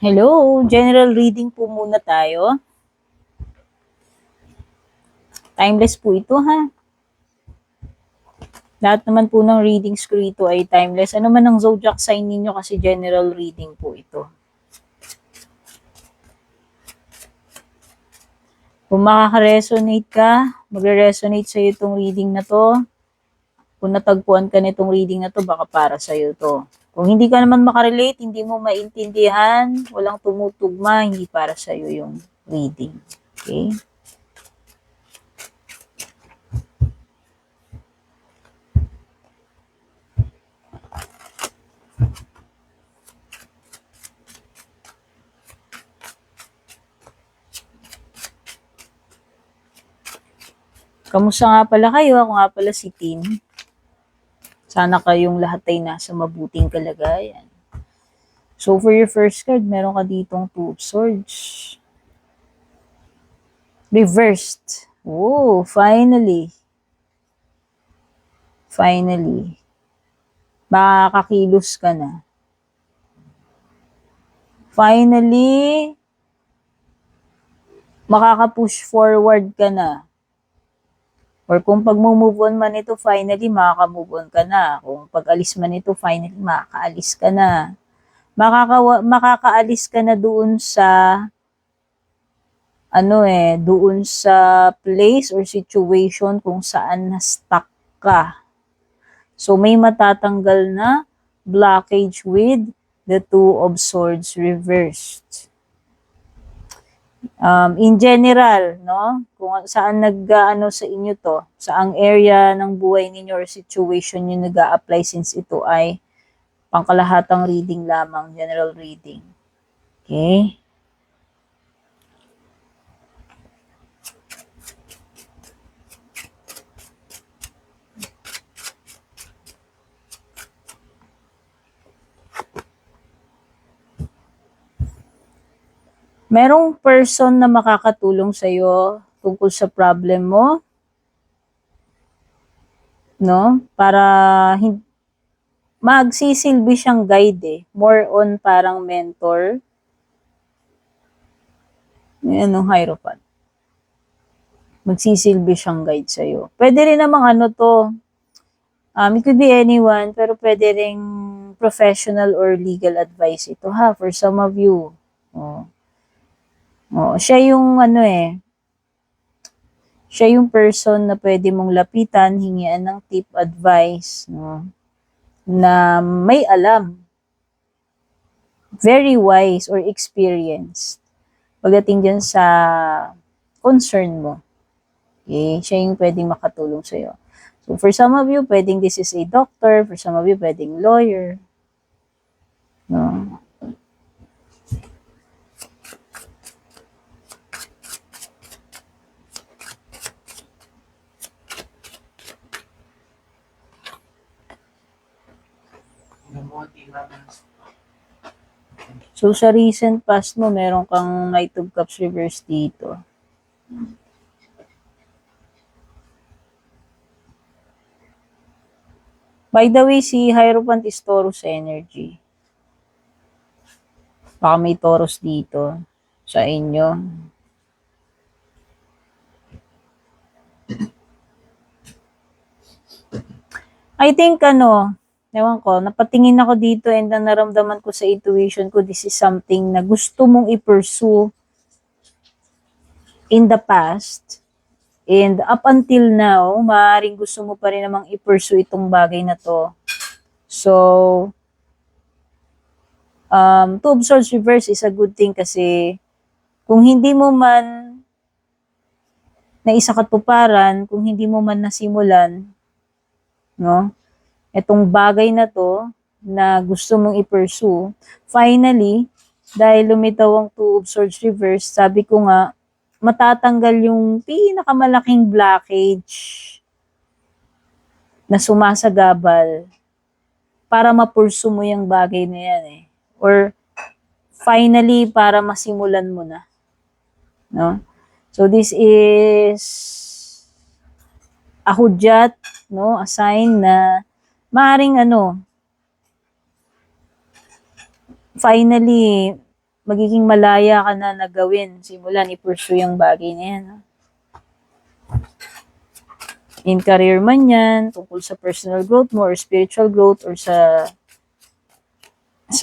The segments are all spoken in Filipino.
Hello, general reading po muna tayo. Timeless po ito ha. Lahat naman po ng readings ko rito ay timeless. Ano man ang zodiac sign ninyo kasi general reading po ito. Kung makaka-resonate ka, magre-resonate sa'yo itong reading na to. Kung natagpuan ka nitong reading na to, baka para sa'yo to. Kung hindi ka naman makarelate, hindi mo maintindihan, walang tumutugma, hindi para sa'yo yung reading. Okay? Kamusta nga pala kayo? Ako nga pala si Tin. Sana kayong lahat ay nasa mabuting kalagayan. So, for your first card, meron ka ditong Two of Swords. Reversed. Oh, finally. Finally. Makakakilos ka na. Finally, makaka-push forward ka na. Or kung pag-move on man ito, finally, makaka-move on ka na. Kung pag-alis man ito, finally, makakaalis ka na. Makakaalis ka na doon sa doon sa place or situation kung saan na-stuck ka. So, may matatanggal na blockage with the Two of Swords reversed. In general, no? Kung saan sa inyo to, saang area ng buhay ninyo or situation nyo nag-a-apply since ito ay pangkalahatang reading lamang, general reading. Okay? Merong person na makakatulong sa'yo tungkol sa problem mo, no? Para magsisilbi siyang guide eh. More on parang mentor. Yan ang Hierophant. Magsisilbi siyang guide sa'yo. Pwede rin namang it could be anyone, pero pwede rin professional or legal advice ito ha, for some of you. Siya yung siya yung person na pwede mong lapitan, hingian ng tip, advice, no? Na may alam. Very wise or experienced. Pagdating dyan sa concern mo. Okay? Siya yung pwedeng makatulong sa'yo. So, for some of you, pwedeng this is a doctor. For some of you, pwedeng lawyer. No? So, sa recent past mo, meron kang Knight of Cups reverse dito. By the way, si Hierophant is Taurus energy. Baka may Taurus dito sa inyo. I think ewan ko, napatingin ako dito and naramdaman ko sa intuition ko, this is something na gusto mong i-pursue in the past. And up until now, maaaring gusto mo pa rin namang i-pursue itong bagay na to. So, Two of Swords reverse is a good thing kasi kung hindi mo man naisakatuparan, kung hindi mo man nasimulan, no? Itong bagay na to na gusto mong i-pursue, finally, dahil lumitaw ang Two of Swords reverse, sabi ko nga, matatanggal yung pinakamalaking blockage na sumasagabal para ma-pursue mo yung bagay na yan eh. Or finally, para masimulan mo na. No? So this is a hudyat, no? A sign na maaring finally, magiging malaya ka na nagawin, simulan, i-pursue yung bagay na yan. In career man yan, tungkol sa personal growth mo, or spiritual growth, or sa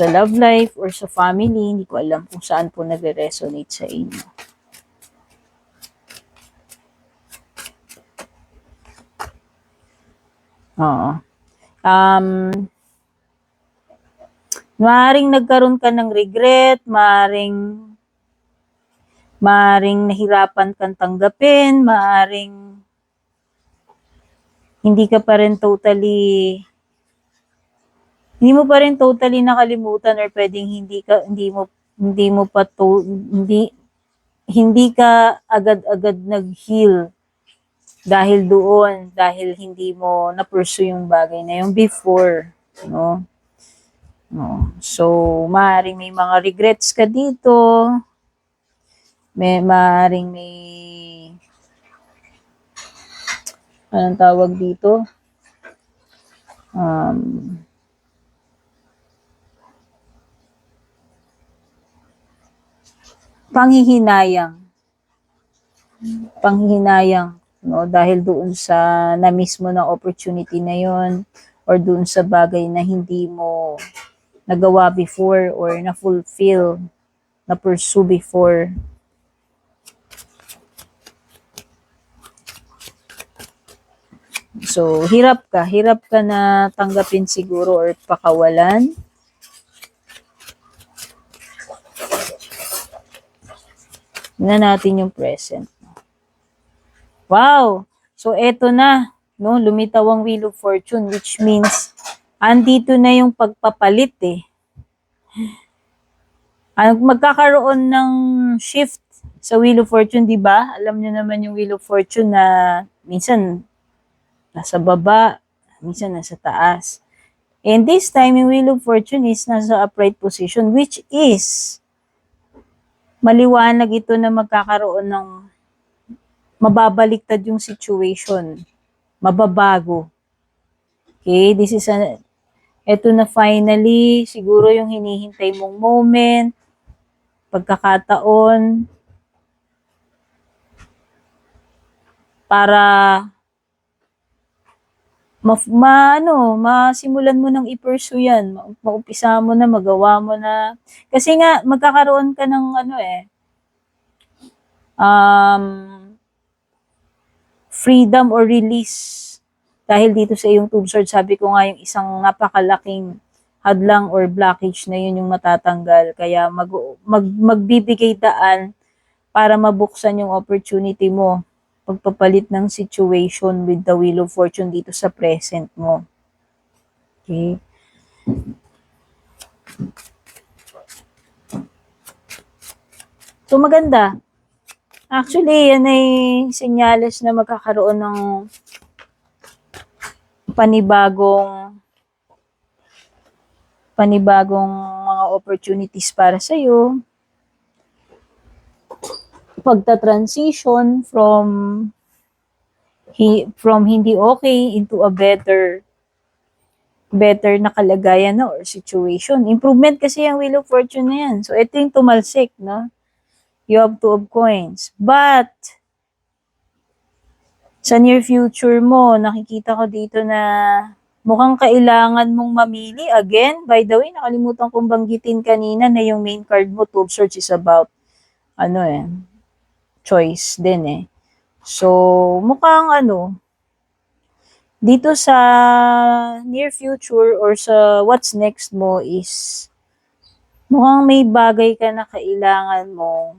love life, or sa family, hindi ko alam kung saan po nagre-resonate sa inyo. Oo. Maaring nagkaroon ka ng regret, maaring nahirapan kang tanggapin, maaring hindi mo pa rin totally nakalimutan, or pwedeng hindi ka agad-agad nag-heal dahil doon, dahil hindi mo na-pursue yung bagay na yung before, no? No. So, maaaring may mga regrets ka dito. Maaaring may anong tawag dito? Panghihinayang, no? Dahil doon sa na-miss mo na opportunity na yon, or doon sa bagay na hindi mo nagawa before, or na-fulfill, na-pursue before. So, hirap ka na tanggapin siguro, or pakawalan. Tingnan natin yung present. Wow! So, eto na, no? Lumitaw ang Wheel of Fortune, which means andito na yung pagpapalit eh. Magkakaroon ng shift sa Wheel of Fortune, di ba? Alam niyo naman yung Wheel of Fortune na minsan nasa baba, minsan nasa taas. And this time, yung Wheel of Fortune is nasa upright position, which is maliwanag ito na magkakaroon ng mababaliktad yung situation. Mababago. Okay, eto na finally, siguro yung hinihintay mong moment, pagkakataon, para masimulan mo nang i-pursue yan. Maumpisa mo na, magawa mo na. Kasi nga, magkakaroon ka ng freedom or release. Dahil dito sa iyong Two of Swords, sabi ko nga yung isang napakalaking hadlang or blockage na yun yung matatanggal. Kaya magbibigay daan para mabuksan yung opportunity mo. Pagpapalit ng situation with the Wheel of Fortune dito sa present mo. Okay? So, maganda. Actually, yan ay senyales na magkakaroon ng panibagong mga opportunities para sa iyo. Pagta-transition from hindi okay into a better na kalagayan na or situation. Improvement kasi ang Wheel of Fortune na yan. So, ito yung tumalsik, no? You have Two of Coins. But, sa near future mo, nakikita ko dito na mukhang kailangan mong mamili. Again, by the way, nakalimutan kong banggitin kanina na yung main card mo, Two of Swords, is about, choice din eh. So, mukhang dito sa near future or sa what's next mo is mukhang may bagay ka na kailangan mo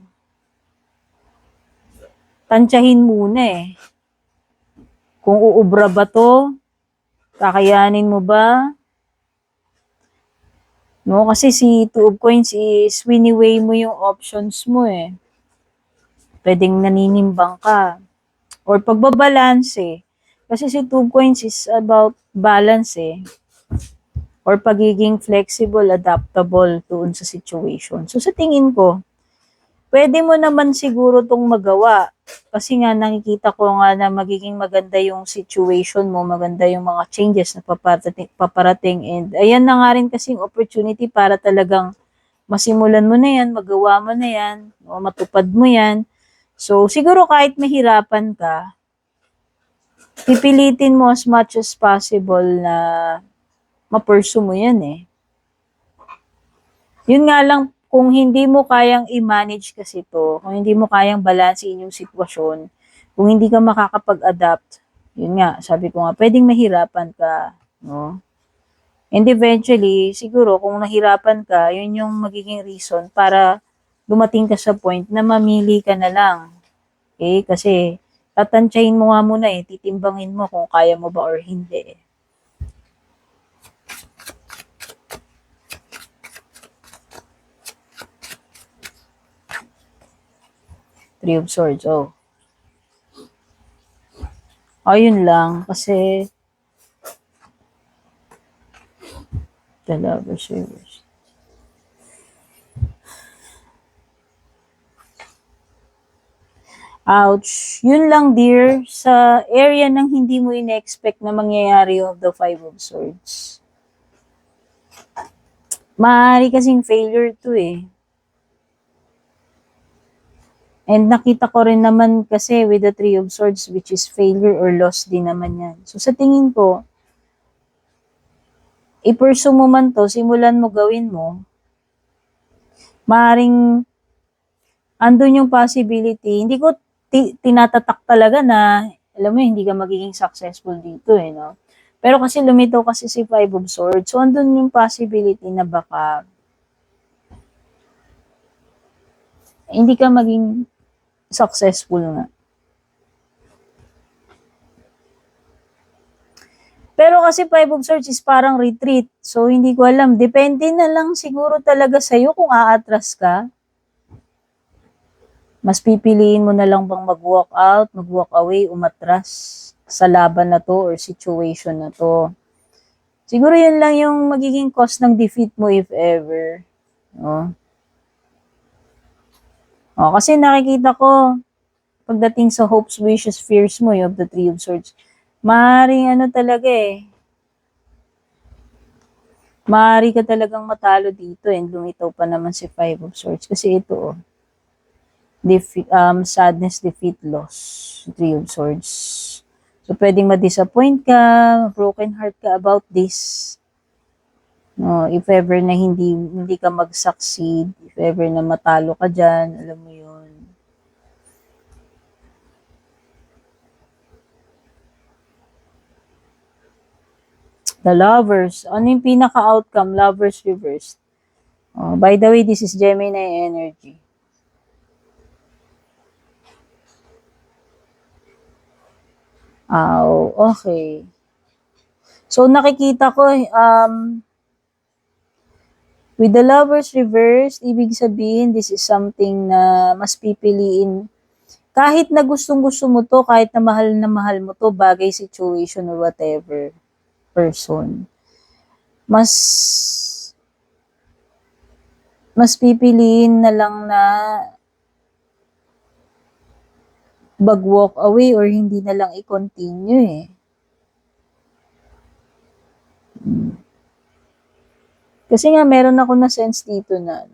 tansyahin muna eh. Kung uubra ba to, kakayanin mo ba? No, kasi si Two of Coins is wini-weigh mo yung options mo eh. Pwedeng naninimbang ka. Or pagbabalance eh. Kasi si Two of Coins is about balance eh. Or pagiging flexible, adaptable doon sa situation. So sa tingin ko, pwede mo naman siguro tong magawa. Kasi nga nakikita ko nga na magiging maganda yung situation mo, maganda yung mga changes na paparating. And ayan na nga rin kasing opportunity para talagang masimulan mo na yan, magawa mo na yan, o matupad mo yan. So, siguro kahit mahirapan ka, pipilitin mo as much as possible na ma-pursue mo yan eh. Yun nga lang, kung hindi mo kayang i-manage kasi to, kung hindi mo kayang balansein yung sitwasyon, kung hindi ka makakapag-adapt, yun nga, sabi ko nga, pwedeng mahirapan ka, no? And eventually, siguro kung nahirapan ka, yun yung magiging reason para dumating ka sa point na mamili ka na lang. Okay? Kasi tatantyahin mo nga muna eh, titimbangin mo kung kaya mo ba or hindi. Three of Swords, oh. Ayun lang, kasi the Lovers Reverse. Ouch. Yun lang, dear. Sa area ng hindi mo in-expect na mangyayari of the Five of Swords. Maaari kasing failure to eh. And nakita ko rin naman kasi with the Three of Swords, which is failure or loss din naman yan. So sa tingin ko, i-pursue mo man to, simulan mo, gawin mo, maaring andun yung possibility. Hindi ko tinatatak talaga na, alam mo, hindi ka magiging successful dito eh, no? Pero kasi lumitaw kasi si Five of Swords. So, andun yung possibility na baka hindi ka maging successful nga. Pero kasi Five of Swords is parang retreat. So, hindi ko alam. Depende na lang siguro talaga sa'yo kung aatras ka. Mas pipiliin mo na lang bang mag-walk out, mag-walk away, umatras sa laban na to or situation na to. Siguro yun lang yung magiging cause ng defeat mo if ever. No? O, kasi nakikita ko, pagdating sa hopes, wishes, fears mo, yung of the Three of Swords, maaaring ano talaga eh, maaari ka talagang matalo dito and lumitaw pa naman si Five of Swords. Kasi ito, oh, sadness, defeat, loss. Three of Swords. So, pwedeng ma-disappoint ka, broken heart ka about this. No, if ever na hindi ka mag-succeed, if ever na matalo ka dyan, alam mo yun. The Lovers. Ano yung pinaka-outcome? Lovers reversed. Oh, by the way, this is Gemini energy. Oh, okay. So, nakikita ko, with the Lovers reversed, ibig sabihin, this is something na mas pipiliin. Kahit na gustong-gusto mo to, kahit na mahal mo to, bagay, situation, or whatever, person, mas pipiliin na lang na mag-walk away or hindi na lang i-continue eh. Kasi nga, meron ako na sense dito na,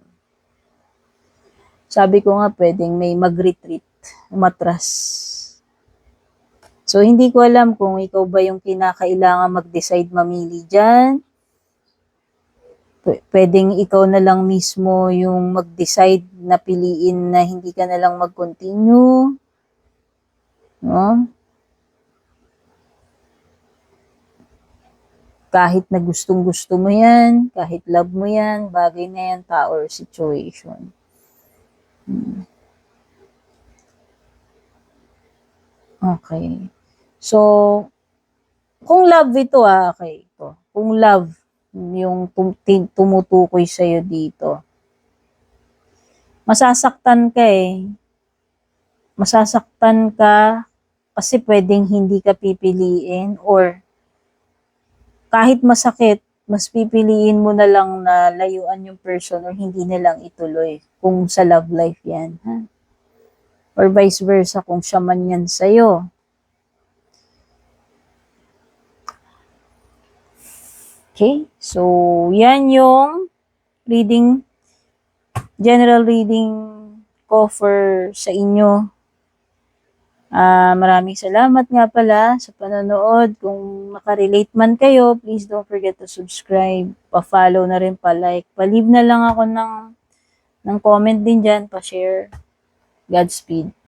sabi ko nga, pwedeng may mag-retreat, umatras. So, hindi ko alam kung ikaw ba yung kinakailangan mag-decide mamili dyan. Pwedeng ikaw na lang mismo yung mag-decide na piliin na hindi ka na lang mag-continue. No? Kahit na gustong-gusto mo yan, kahit love mo yan, bagay na yan, tao or situation. Okay. So, kung love ito okay. Ito. Kung love, yung tumutukoy sa'yo dito, masasaktan ka eh. Masasaktan ka kasi pwedeng hindi ka pipiliin or kahit masakit, mas pipiliin mo na lang na layuan yung person or hindi na lang ituloy kung sa love life yan. Ha? Or vice versa kung siya man yan sa'yo. Okay? So, yan yung reading general reading ko for sa inyo. Maraming salamat nga pala sa panonood. Kung nakarelate man kayo, please don't forget to subscribe. Pa-follow na rin, pa-like. Pa-leave na lang ako ng comment din dyan, pa-share. Godspeed.